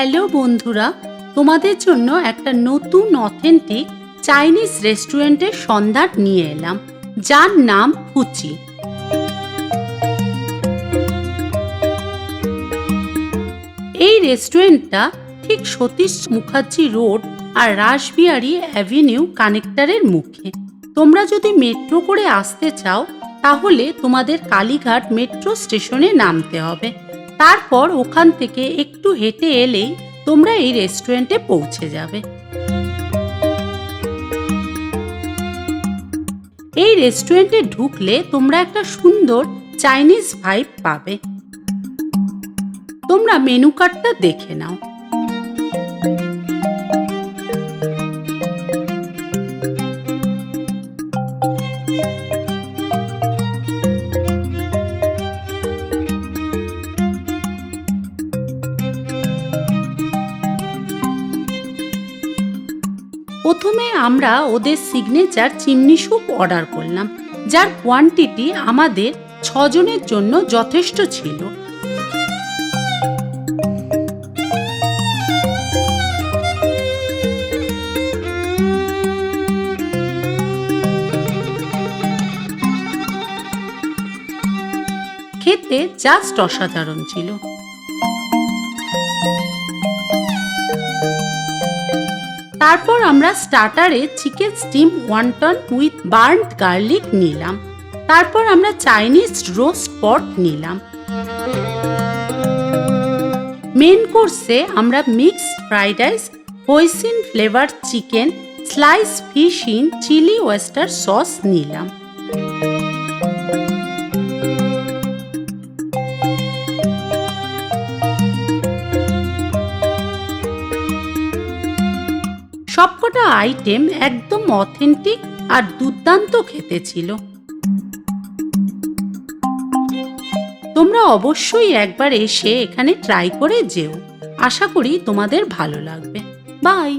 Hello বন্ধুরা, তোমাদের জন্য একটা নতুন অথেন্টিক চাইনিজ রেস্টুরেন্টের সন্ধান নিয়ে এলাম, যার নাম ফুচি। এই রেস্টুরেন্টটা ঠিক সতীশ মুখার্জি রোড আর রাসবিহারী অ্যাভিনিউ কানেক্টরের মুখে। তোমরা যদি মেট্রো করে আসতে চাও তাহলে তোমাদের কালীঘাট মেট্রো স্টেশনে নামতে হবে। তারপর ওখান থেকে একটু হেঁটে এলেই তোমরা এই রেস্টুরেন্টে পৌঁছে যাবে। এই রেস্টুরেন্টে ঢুকলে তোমরা একটা সুন্দর চাইনিজ ভাইব পাবে। তোমরা মেনু কার্ডটা দেখে নাও। প্রথমে আমরা ওদের সিগনেচার চিমনি স্যুপ অর্ডার করলাম, যার কোয়ান্টিটি আমাদের 6 জনের জন্য যথেষ্ট ছিল। খেতে জাস্ট অসাধারণ ছিল। তারপর আমরা স্টার্টারে chicken steam wonton with burned garlic নিলাম। তারপর আমরা চাইনিজ রোস্ট পট নিলাম। মেন কোর্সে আমরা mixed fried rice, hoisin flavour chicken, slice fish in chilli oyster sauce নিলাম। সবকটা আইটেম একদম অথেন্টিক আর দুর্দান্ত খেতে ছিল। তোমরা অবশ্যই একবার এসে এখানে ট্রাই করে যেও। আশা করি তোমাদের ভালো লাগবে। বাই।